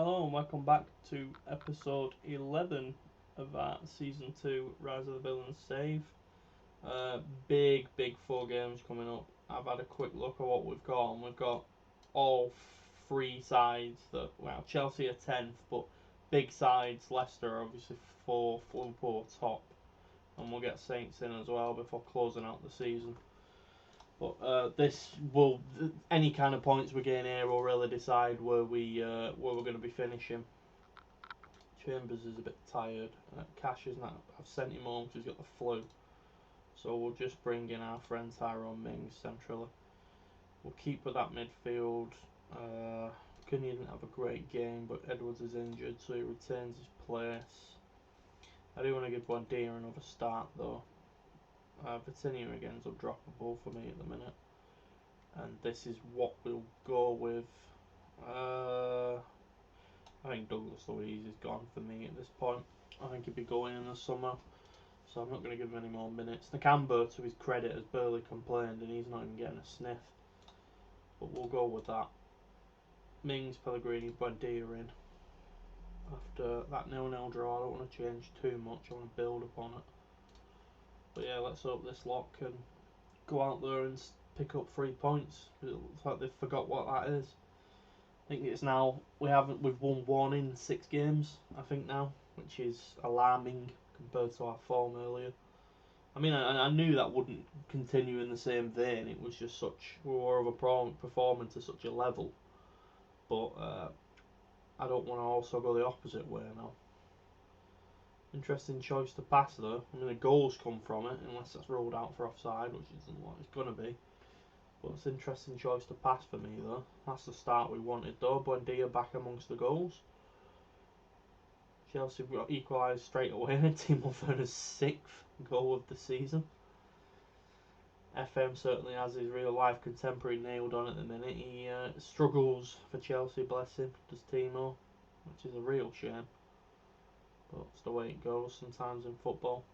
Hello and welcome back to episode 11 of our Season 2 Rise of the Villans save. Big 4 games coming up. I've had a quick look at what we've got, and we've got all three sides that, well, Chelsea are 10th, but big sides, Leicester are obviously 4th, Liverpool top, and we'll get Saints in as well before closing out the season. But any kind of points we gain here will really decide where we're going to be finishing. Chambers is a bit tired. Cash is not. I've sent him home because he's got the flu. So we'll just bring in our friend Tyrone Mings centrally. We'll keep with that midfield. Cunha didn't have a great game, but Edwards is injured, so he retains his place. I do want to give Buendia another start though. Vitinha again is undroppable for me at the minute, and this is what we'll go with. I think Douglas Luiz is gone for me at this point. I think he'll be going in the summer, so I'm not going to give him any more minutes. Nakamba, to his credit, has barely complained, and he's not even getting a sniff. But we'll go with that. Mings, Pellegrini, Buendia in. After that 0-0 draw, I don't want to change too much. I want to build upon it. But yeah, let's hope this lot can go out there and pick up 3 points. It looks like they've forgot what that is. I think it's now we've won 1 in 6 games. I think now, which is alarming compared to our form earlier. I mean, I knew that wouldn't continue in the same vein. It was just we were performing to such a level. But I don't want to also go the opposite way now. Interesting choice to pass though. I mean, the goals come from it, unless that's ruled out for offside, which isn't what it's going to be. But it's an interesting choice to pass for me though. That's the start we wanted though. Buendia back amongst the goals. Chelsea got equalised straight away. Timo Werner's 6th goal of the season. FM certainly has his real life contemporary nailed on at the minute. He struggles for Chelsea, bless him, does Timo, which is a real shame. But it's the way it goes sometimes in football.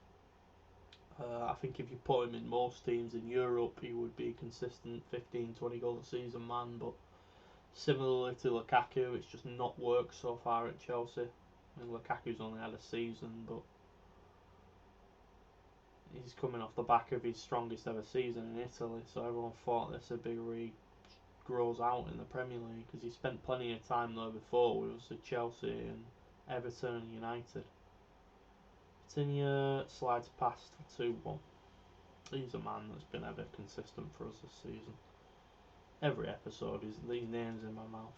I think if you put him in most teams in Europe, he would be a consistent 15-20 goal a season man. But similarly to Lukaku, it's just not worked so far at Chelsea. I mean, Lukaku's only had a season, but he's coming off the back of his strongest ever season in Italy. So everyone thought this would be where he grows out in the Premier League, because he spent plenty of time there before with us at Chelsea and Everton and United. Vitinha slides past for 2-1. He's a man that's been ever consistent for us this season. Every episode is these names in my mouth,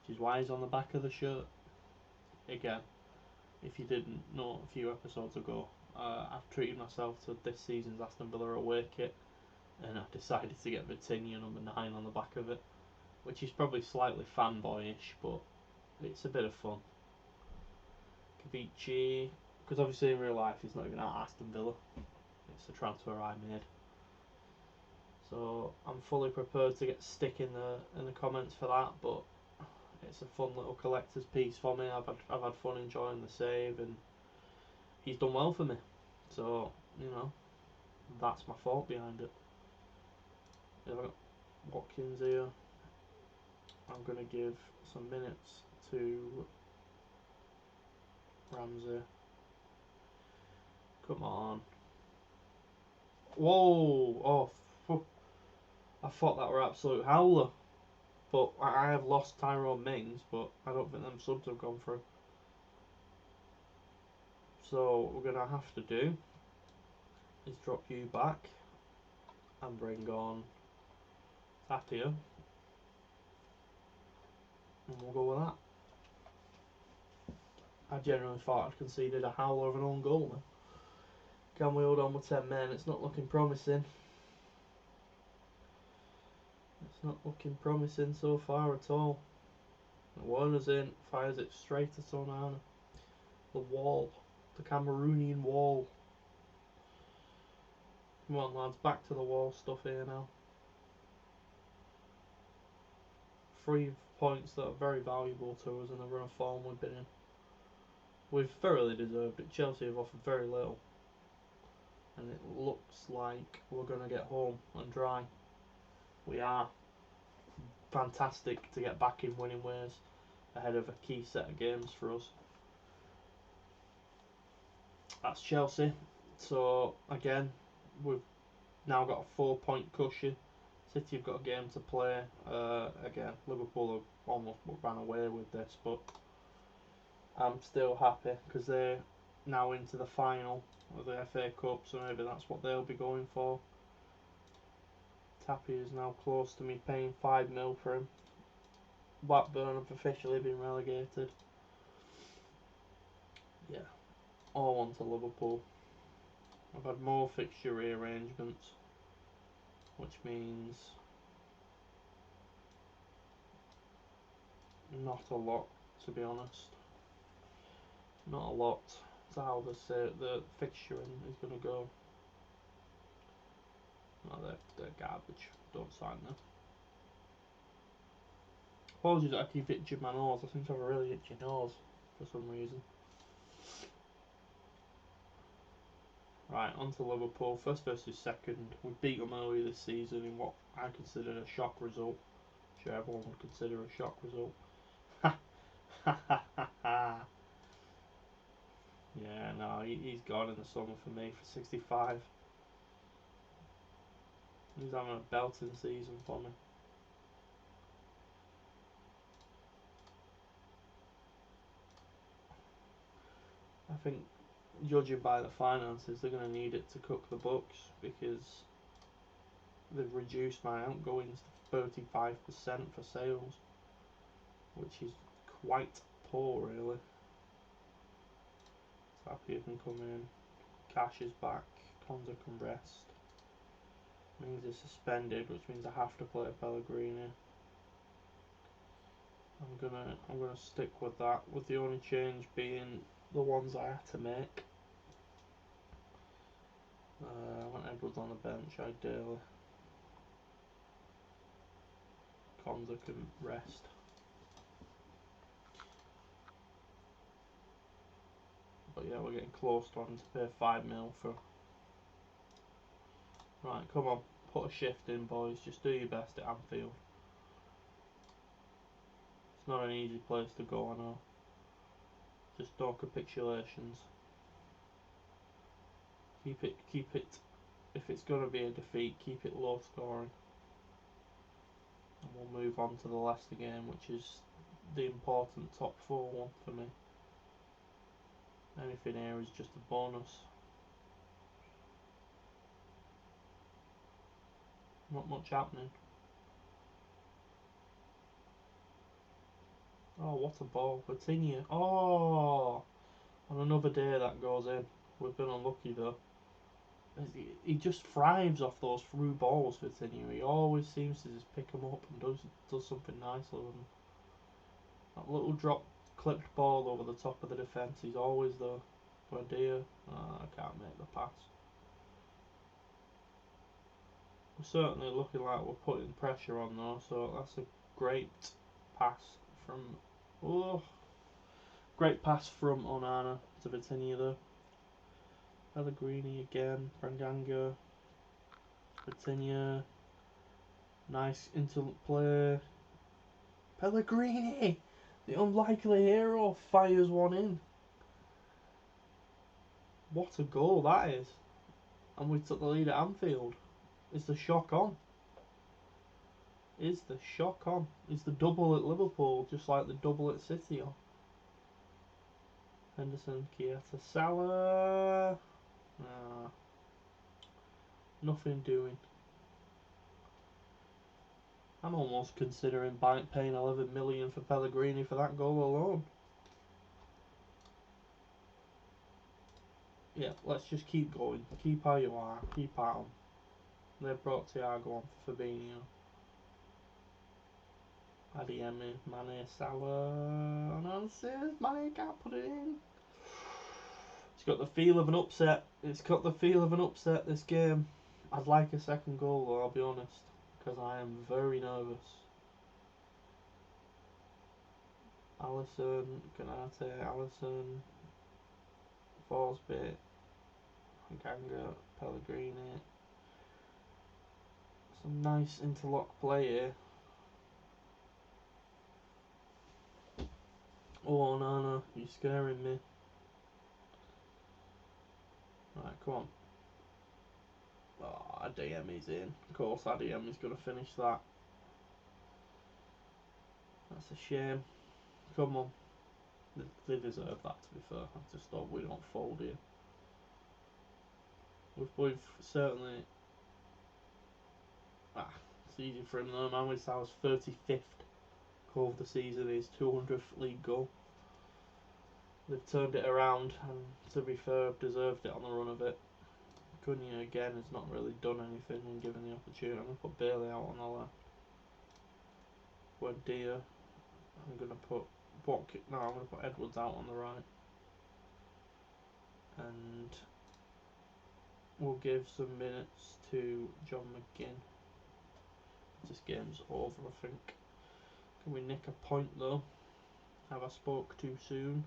which is why he's on the back of the shirt. Again, if you didn't know a few episodes ago, I've treated myself to this season's Aston Villa away kit, and I've decided to get Vitinha number 9 on the back of it, which is probably slightly fanboyish, but it's a bit of fun. Kavici, because obviously in real life he's not even at Aston Villa. It's a transfer I made. So I'm fully prepared to get stick in the comments for that, but it's a fun little collector's piece for me. I've had fun enjoying the save, and he's done well for me. So, you know, that's my fault behind it. I've got Watkins here. I'm going to give some minutes to Ramsey. Come on. Whoa! Oh, I thought that were absolute howler. But I have lost Tyrone Mings, but I don't think them subs have gone through. So what we're going to have to do is drop you back and bring on Tapia. And we'll go with that. I genuinely thought I'd conceded a howler of an own goal then. Can we hold on with 10 men? It's not looking promising. It's not looking promising so far at all. Werner's in, fires it straight at Onana. The wall. The Cameroonian wall. Come on lads, back to the wall stuff here now. 3 points that are very valuable to us in the run of form we've been in. We've thoroughly deserved it. Chelsea have offered very little, and it looks like we're going to get home and dry. We are. Fantastic to get back in winning ways. ahead of a key set of games for us. That's Chelsea. So again, we've now got a 4-point cushion. City have got a game to play. Again, Liverpool have almost ran away with this, but I'm still happy because they're now into the final of the FA Cup, so maybe that's what they'll be going for. Tappy is now close to me paying 5 mil for him. Blackburn have officially been relegated. Yeah, all on to Liverpool. I've had more fixture rearrangements, which means not a lot, to be honest. Not a lot to how the fixturing is going to go. No, they're garbage. Don't sign them. Apologies that I keep itching my nose. I seem to have a really itchy nose for some reason. Right, on to Liverpool. First versus second. We beat them earlier this season in what I considered a shock result. I'm sure everyone would consider a shock result. Yeah, no, he's gone in the summer for me for 65. He's having a belting season for me. I think, judging by the finances, they're going to need it to cook the books because they've reduced my outgoings to 35% for sales, which is quite poor, really. Tapia can come in, Cash is back, Konza can rest. Means he's suspended, which means I have to play Pellegrini. I'm gonna stick with that, with the only change being the ones I had to make. I want Edwards on the bench, ideally. Konza can rest. But yeah, we're getting close to having to pay 5 mil for. Right, come on, put a shift in, boys. Just do your best at Anfield. It's not an easy place to go, I know. Just no capitulations. Keep it. If it's going to be a defeat, keep it low scoring. And we'll move on to the Leicester game, which is the important top 4 one for me. Anything here is just a bonus. Not much happening. Oh, what a ball. Coutinho. Oh! On another day that goes in. We've been unlucky though. He just thrives off those through balls, Coutinho. He always seems to just pick them up and does something nicely with them. That little drop clipped ball over the top of the defence, he's always there. Buendia. I can't make the pass. We're certainly looking like we're putting pressure on though, so that's a great pass from. Oh, great pass from Onana to Vitinha though. Pellegrini again, Branganga, Vitinha, nice interplay. Pellegrini, the unlikely hero, fires one in. What a goal that is! And we took the lead at Anfield. Is the shock on? Is the shock on? Is the double at Liverpool just like the double at City on? Henderson, Chiesa, Salah. Nothing doing. I'm almost considering paying 11 million for Pellegrini for that goal alone. Yeah, let's just keep going. Keep how you are. Keep at 'em. They brought Thiago on for Fabinho. Adiemi, Mane, Salah. No, Mane can't put it in. It's got the feel of an upset. It's got the feel of an upset, this game. I'd like a second goal though, I'll be honest. Because I am very nervous. Alisson, Konate, Alisson, Forsby, Ganga, Pellegrini. Some nice interlock play here. Oh, Nana, you're scaring me. Right, come on. Oh, Adeyemi's in. Of course, Adeyemi's going to finish that. That's a shame. Come on. They deserve that, to be fair. I just thought we don't fold here. We've certainly... it's easy for him though, man. With Salah's 35th goal of the season, his 200th league goal. They've turned it around, and to be fair, deserved it on the run of it. Cunha again has not really done anything when given the opportunity. I'm going to put Bailey out on the left. Buendia. I'm going to put I'm going to put Edwards out on the right. And we'll give some minutes to John McGinn. This game's over, I think. Can we nick a point though? Have I spoke too soon?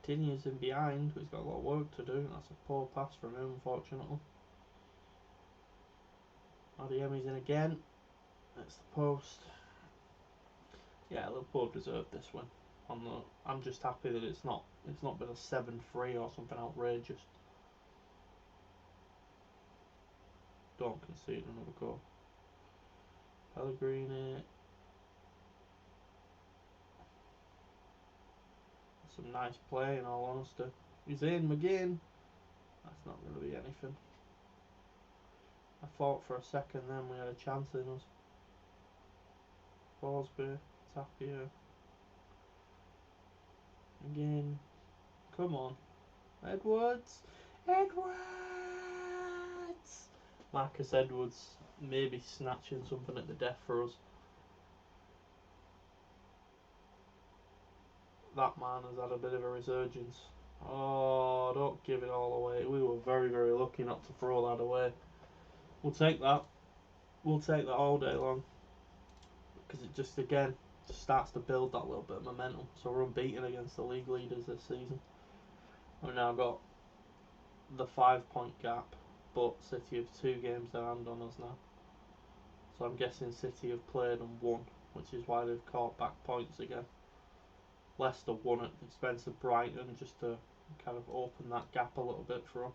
Tinian's in behind, but he's got a lot of work to do. That's a poor pass from him, unfortunately. Adeyemi's in again. That's the post. Yeah, Liverpool deserved this one. I'm just happy that it's not been a 7-3 or something outrageous. Don't concede another goal. Pellegrini. Some nice play, in all honesty. He's in, McGinn. That's not going to be anything. I thought for a second then we had a chance in us. Forsby, Tapia. McGinn. Come on. Edwards. Edwards! Marcus Edwards maybe snatching something at the death for us. That man has had a bit of a resurgence. Oh, don't give it all away. We were very, very lucky not to throw that away. We'll take that. We'll take that all day long. Because it just, again, just starts to build that little bit of momentum. So we're unbeaten against the league leaders this season. We've now got the 5-point gap, but City have 2 games their hand on us now. So I'm guessing City have played and won, which is why they've caught back points again. Leicester won at the expense of Brighton just to kind of open that gap a little bit for them.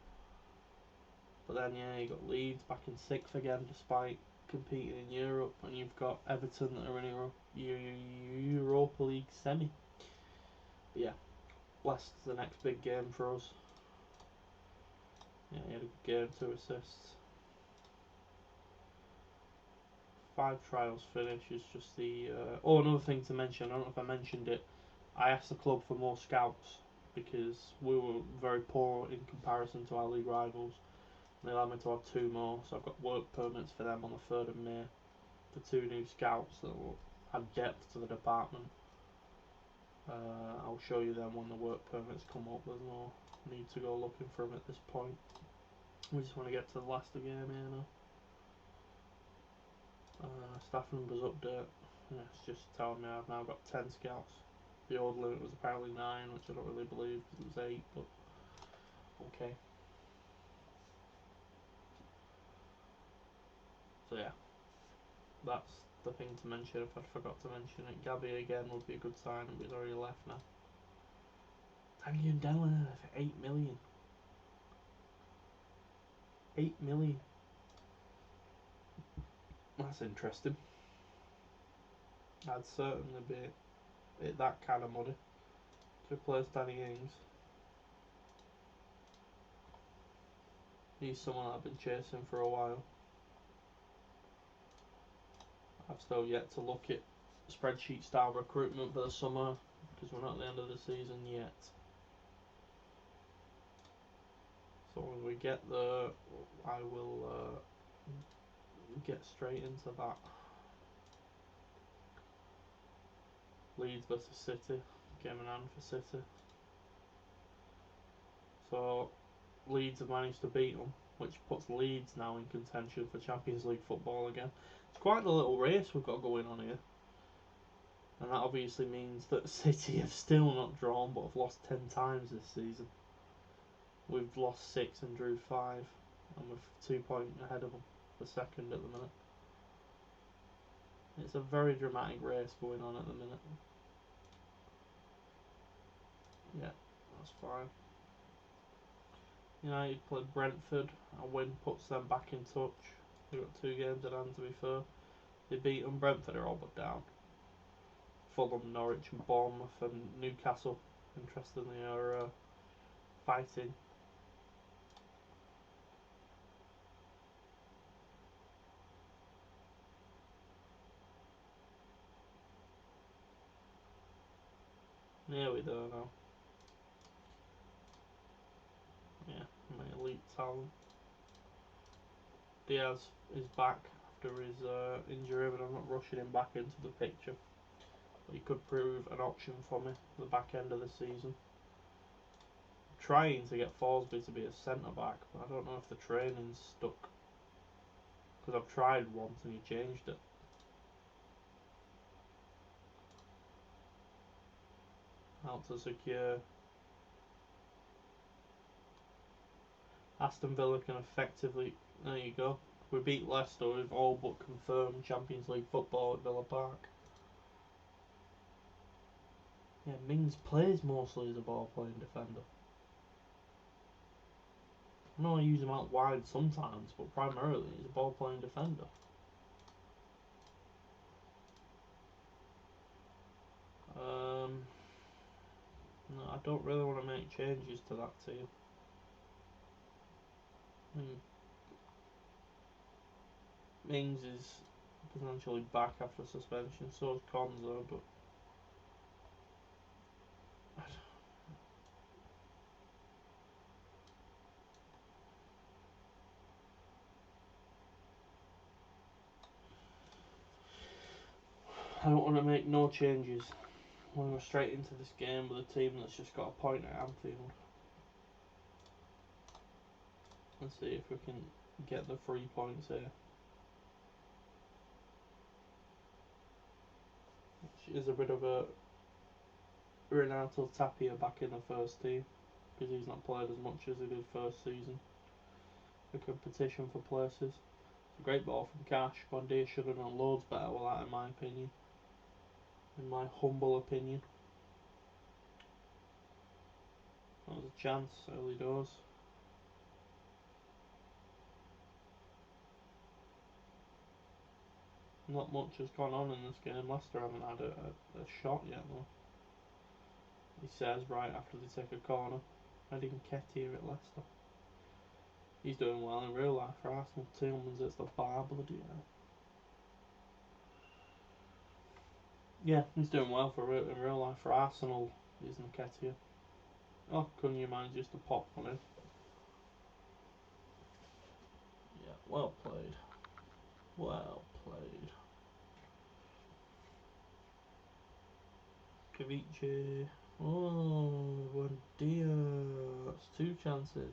But then, yeah, you got Leeds back in 6th again despite competing in Europe, and you've got Everton that are in a Europa League semi. But yeah, Leicester's the next big game for us. Yeah, he had a good game, 2 assists. 5 trials finish is just the... another thing to mention, I don't know if I mentioned it, I asked the club for more scouts because we were very poor in comparison to our league rivals. They allowed me to have 2 more, so I've got work permits for them on the 3rd of May for 2 new scouts that will add depth to the department. I'll show you them when the work permits come up. There's no need to go looking for them at this point. We just want to get to the last of the game here now. Staff numbers update. Yeah, it's just telling me I've now got 10 scouts. The old limit was apparently 9, which I don't really believe because it was 8, but okay. So yeah, that's the thing to mention if I'd forgot to mention it. Gabby again would be a good sign, but he's already left now. Tanguy Ndombele for 8 million. 8 million. That's interesting. I'd certainly be that kind of money to replace Danny Ings. He's someone I've been chasing for a while. I've still yet to look at spreadsheet style recruitment for the summer because we're not at the end of the season yet. So when we get there, I will get straight into that. Leeds versus City, game in hand for City. So Leeds have managed to beat them, which puts Leeds now in contention for Champions League football again. It's quite the little race we've got going on here. And that obviously means that City have still not drawn but have lost 10 times this season. We've lost 6 and drew 5, and we're 2 points ahead of them for second at the minute. It's a very dramatic race going on at the minute. Yeah, that's fine. United played Brentford. A win puts them back in touch. They've got 2 games at hand, to be fair. They beat them. Brentford are all but down. Fulham, Norwich and Bournemouth and Newcastle, interestingly, are fighting. Yeah, we don't know. Yeah, my elite talent. Diaz is back after his injury, but I'm not rushing him back into the picture. But he could prove an option for me at the back end of the season. I'm trying to get Forsby to be a centre back, but I don't know if the training's stuck. Because I've tried once and he changed it. Out to secure. Aston Villa can effectively. There you go. We beat Leicester. We've all but confirmed Champions League football at Villa Park. Yeah, Mings plays mostly as a ball playing defender. I know I use him out wide sometimes, but primarily he's a ball playing defender. No, I don't really want to make changes to that team. Mings is potentially back after suspension, so is Konzo, but I don't want to make no changes when we're straight into this game with a team that's just got a point at Anfield. Let's see if we can get the 3 points here. Which is a bit of a Renato Tapia back in the first team, because he's not played as much as he did first season. The competition for places. It's a great ball from Cash. Bondia should have done loads better with that, in my opinion. In my humble opinion. That was a chance, early doors. Not much has gone on in this game. Leicester haven't had a shot yet though. He says right after they take a corner. Eddie Nketiah at Leicester. He's doing well in real life for Arsenal. Tillman's it's the bar, bloody hell. Yeah, he's doing well in real life for Arsenal. He's Nketiah. Oh, couldn't you mind just a pop on him? Yeah, well played. Well played. Kavici. Oh, Bondia. That's 2 chances.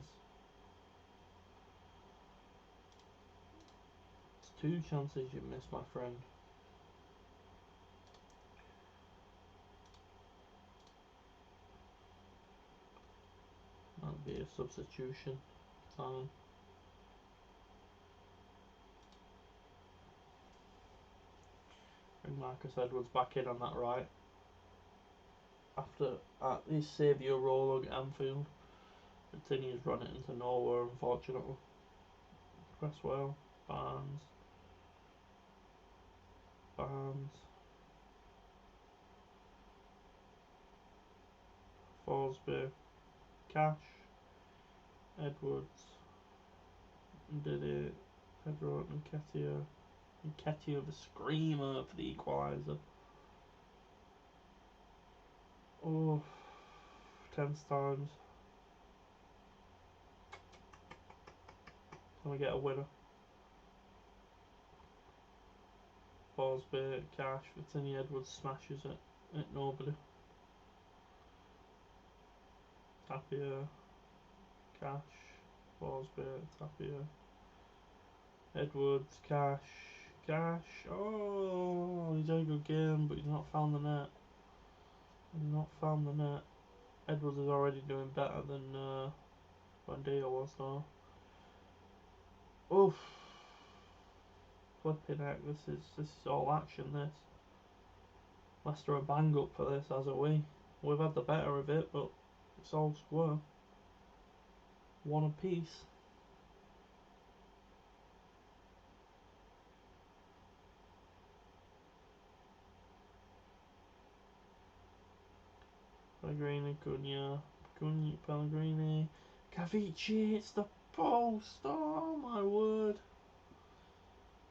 It's 2 chances you missed, my friend. That'd be a substitution. Fine. Bring Marcus Edwards back in on that right. After his saviour role at Anfield. Continues running into nowhere, unfortunately. Cresswell. Barnes. Forsby. Cash. Edwards. Did it. Pedro Nketiah. Nketiah the screamer for the equaliser. Oh, 10 times. Can we get a winner? Forsby, Cash, Virginia Edwards smashes it at nobody. Tapia, Cash, Forsby, Tapia, Edwards, Cash. Oh, he's had a good game, but he's not found the net. Edwards is already doing better than Bondia was, though. Oof. Flipping heck, this is all action, this. Leicester are bang up for this, as are we. We've had the better of it, but It's all square. One apiece. Pellegrini, Pellegrini, Cavici, it's the post. Oh my word!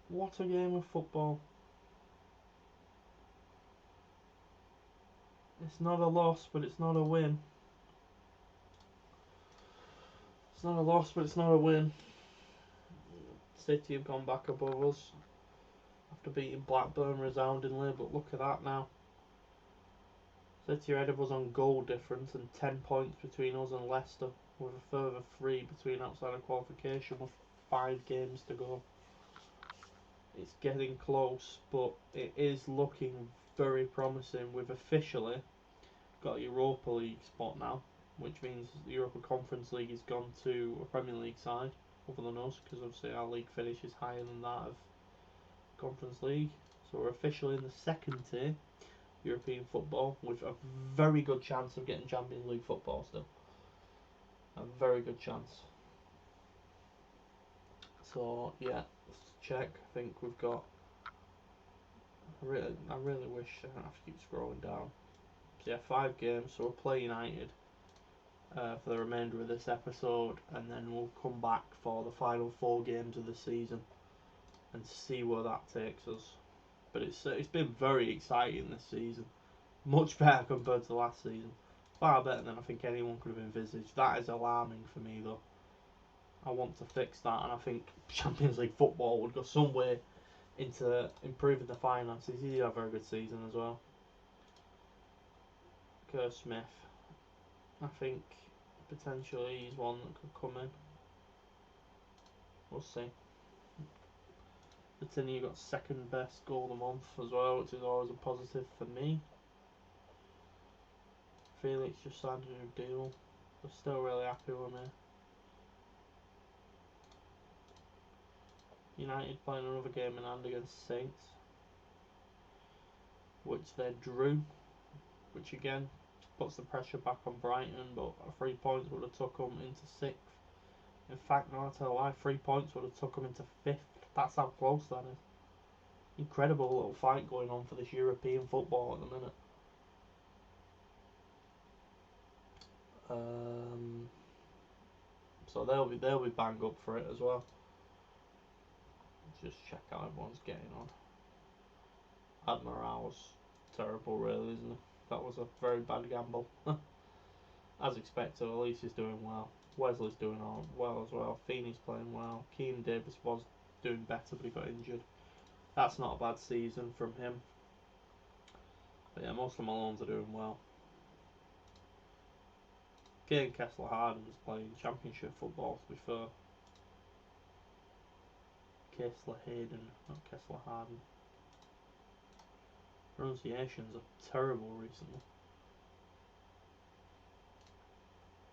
What a game of football! It's not a loss, but it's not a win. It's not a loss, but it's not a win. City have gone back above us after beating Blackburn resoundingly, but look at that now. City are ahead of us on goal difference and 10 points between us and Leicester, with a further 3 between outside of qualification with 5 games to go. It's getting close, but it is looking very promising. We've officially got a Europa League spot now, which means the Europa Conference League has gone to a Premier League side, other than us, because obviously our league finish is higher than that of Conference League. So we're officially in the second tier European football, with a very good chance of getting Champions League football still. A very good chance. So yeah, let's check. I think we've got. I really wish I don't have to keep scrolling down. So yeah, 5 games. So we'll play United for the remainder of this episode, and then we'll come back for the final 4 games of the season and see where that takes us. But it's been very exciting this season. Much better compared to last season. Far better than I think anyone could have envisaged. That is alarming for me though. I want to fix that, and I think Champions League football would go some way into improving the finances. He did have a very good season as well. Kerr Smith, I think potentially he's one that could come in. We'll see. Latini got second best goal of the month as well, which is always a positive for me. Felix just signed a new deal. We're still really happy with me. United playing another game in hand against Saints, which they drew, which again puts the pressure back on Brighton, but 3 points would have took them into 6th. In fact, no, I'll tell you why, 3 points would have took them into 5th. That's how close that is. Incredible little fight going on for this European football at the minute. So they'll be bang up for it as well. Let's just check how everyone's getting on. Admiral's terrible, really, isn't it? That was a very bad gamble. As expected, Elise is doing well. Wesley's doing well as well. Feeney's playing well. Keane Davis was doing better, but he got injured. That's not a bad season from him. But yeah, most of my loans are doing well. Kane Kessler-Harden's playing championship football, to be fair. Kessler-Hayden, not Kessler-Harden. Pronunciations are terrible recently.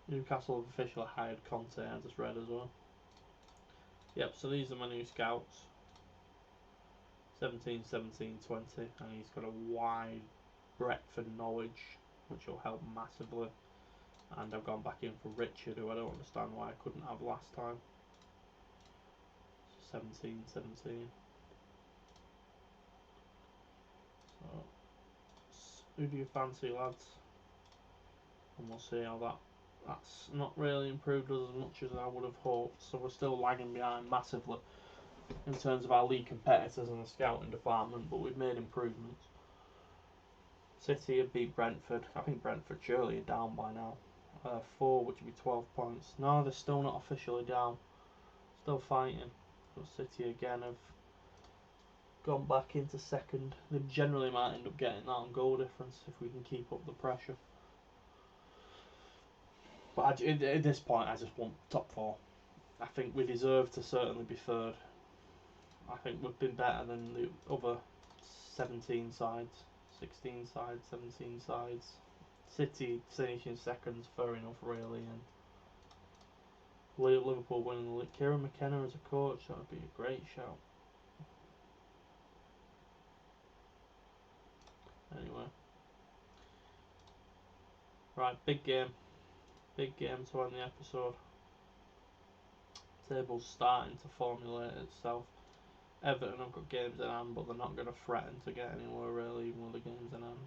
Newcastle have officially hired Conte, I just read as well. Yep, so these are my new scouts. 17, 17, 20, and he's got a wide breadth for knowledge, which will help massively. And I've gone back in for Richard, who I don't understand why I couldn't have last time. So 17, 17. So, who do you fancy, lads? And we'll see how that's not really improved us as much as I would have hoped. So we're still lagging behind massively in terms of our league competitors in the scouting department, but we've made improvements. City have beat Brentford. I think Brentford surely are down by now. 4, which would be 12 points. No, they're still not officially down. Still fighting. But City again have gone back into second. They generally might end up getting that on goal difference if we can keep up the pressure. But at this point, I just want top 4. I think we deserve to certainly be third. I think we've been better than the other 17 sides, 16 sides, 17 sides. City finishing second, fair enough, really, and Liverpool winning the league. Kieran McKenna as a coach, that would be a great shout. Anyway, right, big game. Big game to end the episode. Table's starting to formulate itself. Everton have got games in hand, but they're not going to threaten to get anywhere really, even with the games in hand.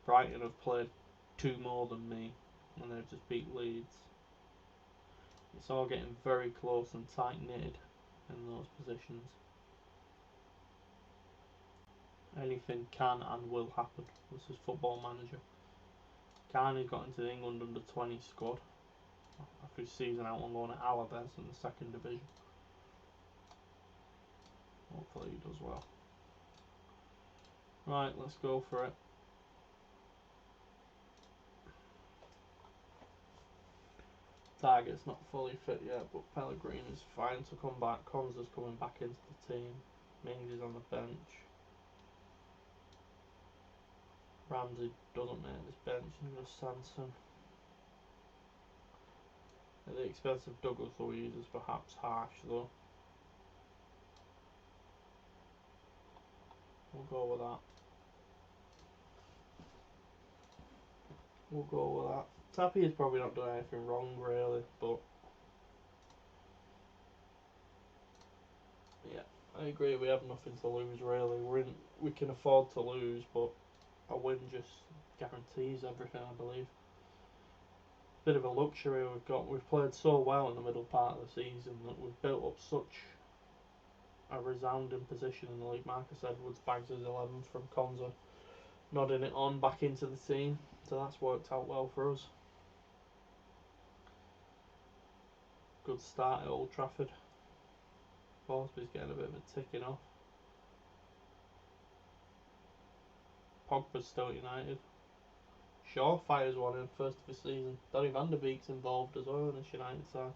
Brighton have played 2 more than me, and they've just beat Leeds. It's all getting very close and tight-knitted in those positions. Anything can and will happen. This is Football Manager. Carney's got into the England under-20 squad after his season out on loan at Addons in the 2nd division. Hopefully he does well. Right, let's go for it. Target's not fully fit yet, but Pellegrini's fine to come back. Konza's coming back into the team. Mings is on the bench. Ramsey doesn't make this bench, and goes Sanson. The expense of Douglas Luiz is perhaps harsh though. We'll go with that. We'll go with that. Tappy has probably not done anything wrong really, but yeah, I agree. We have nothing to lose really. We can afford to lose, but a win just guarantees everything, I believe. Bit of a luxury we've got. We've played so well in the middle part of the season that we've built up such a resounding position in the league. Marcus Edwards bags his 11th from Konza, nodding it on back into the team, so that's worked out well for us. Good start at Old Trafford. Forsby's getting a bit of a ticking off. Pogba's still at United. Shaw fires one in first of the season. Donny van der Beek's involved as well in this United side.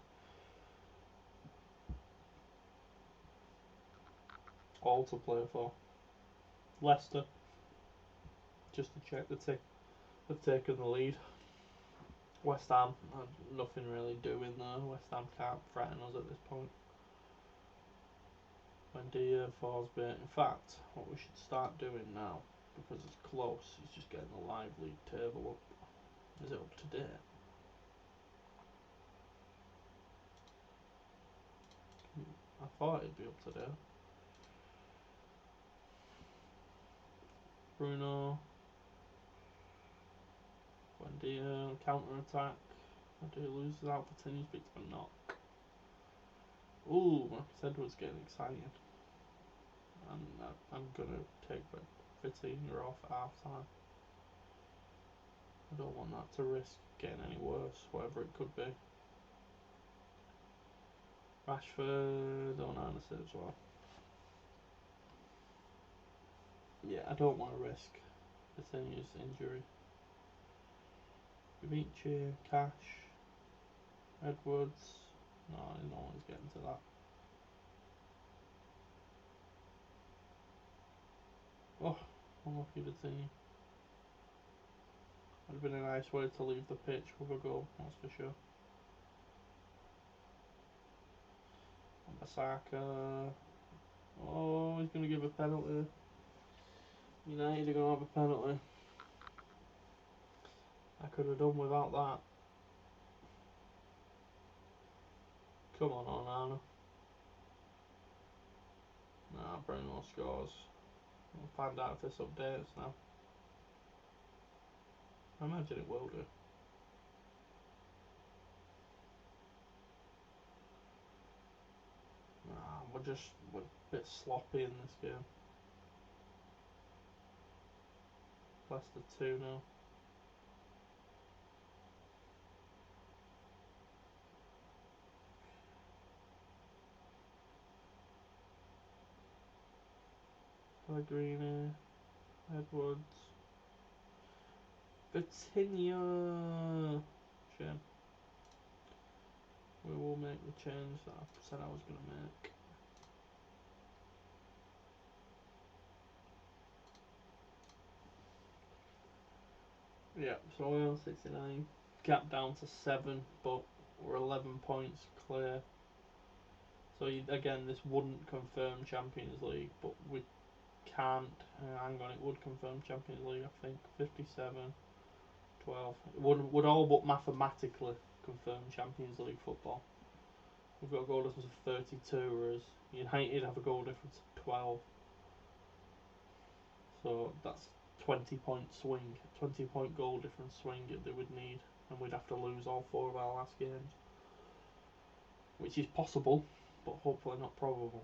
All to play for. Leicester, just to check the tick, have taken the lead. West Ham had nothing really doing there. West Ham can't threaten us at this point. Wendy, Forsby. In fact, what we should start doing now, because it's close, is just getting the live league table up. Is it up to date? I thought it'd be up to date. Bruno. Wendy, counter attack. Wendy loses out for 10 beats a knock. Ooh, Marcus Edwards getting excited. I'm gonna take Vitinha off at half time. I don't want that to risk getting any worse, whatever it could be. Rashford, Onana as well. Yeah, I don't want to risk Vitinha's injury. Vici, Cash, Edwards. No one's getting to that. Oh, unlucky Vitinha. Would have been a nice way to leave the pitch with a goal, that's for sure. Basaka. Oh, he's going to give a penalty. United are going to have a penalty. I could have done without that. Come on, Onana. Nah, Bruno scores. We'll find out if this updates now. I imagine it will do. Nah, we're a bit sloppy in this game. Leicester 2 now. Pellegrini, Edwards, Vitinha. Shame. We will make the change that I said I was going to make. Yeah, so we're on 69. Gap down to 7, but we're 11 points clear. So again, this wouldn't confirm Champions League, but we can't. Hang on, it would confirm Champions League, I think. 57, 12. It would all but mathematically confirm Champions League football. We've got a goal difference of 32, whereas United have a goal difference of 12. So that's 20-point swing, 20-point goal difference swing that they would need, and we'd have to lose all 4 of our last games, which is possible, but hopefully not probable.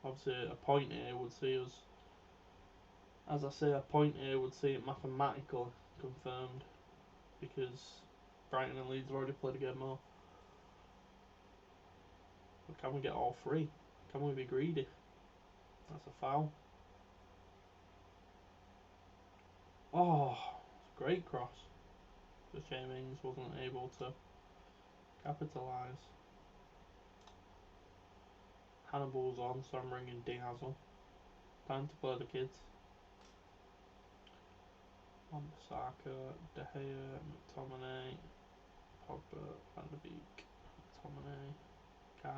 Obviously, a point here would see us, as I say, a point here would see it mathematically confirmed, because Brighton and Leeds have already played a game more. But can we get all 3? Can we be greedy? That's a foul. Oh, it's a great cross. Just James wasn't able to capitalise. Hannibal's on, so I'm ringing Diaz on. Time to play the kids. Wan-Bissaka, De Gea, McTominay, Pogba, Van der Beek, McTominay, Cash.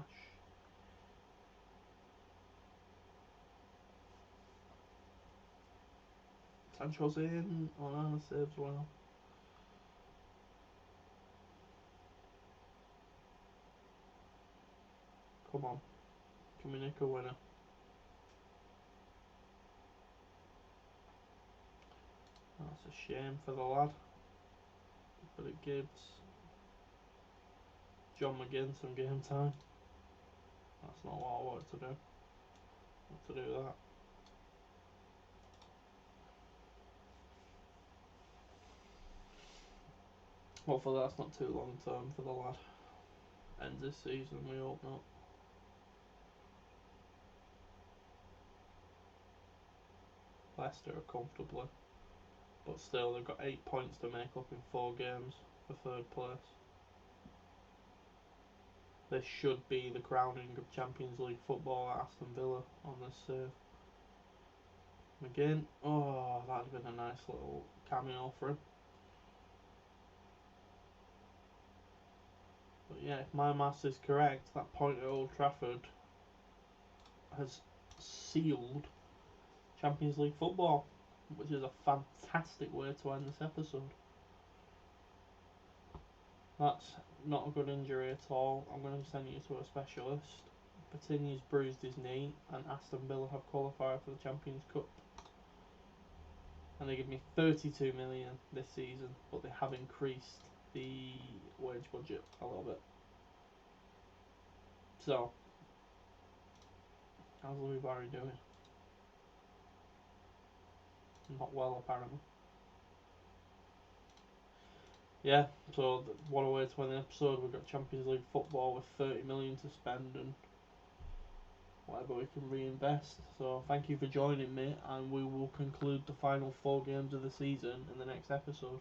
Sancho's in. Onana saves well. Come on. Can we nick a winner? That's a shame for the lad. But it gives John McGinn some game time. That's not what I wanted to do. Not to do that. Hopefully that's not too long term for the lad. Ends this season, we hope not. Leicester are comfortably, but still they've got 8 points to make up in 4 games for 3rd place. This should be the crowning of Champions League football at Aston Villa on this save. McGinn, oh, that'd have been a nice little cameo for him. But yeah, if my maths is correct, that point at Old Trafford has sealed Champions League football, which is a fantastic way to end this episode. That's not a good injury at all. I'm going to send you to a specialist. Patini's bruised his knee, and Aston Villa have qualified for the Champions Cup. And they give me 32 million this season, but they have increased the wage budget a little bit. So, how's Louis Barry doing? Not well, apparently. Yeah, so what a way to end the episode. We've got Champions League football with 30 million to spend and whatever we can reinvest. So thank you for joining me, and we will conclude the final 4 games of the season in the next episode.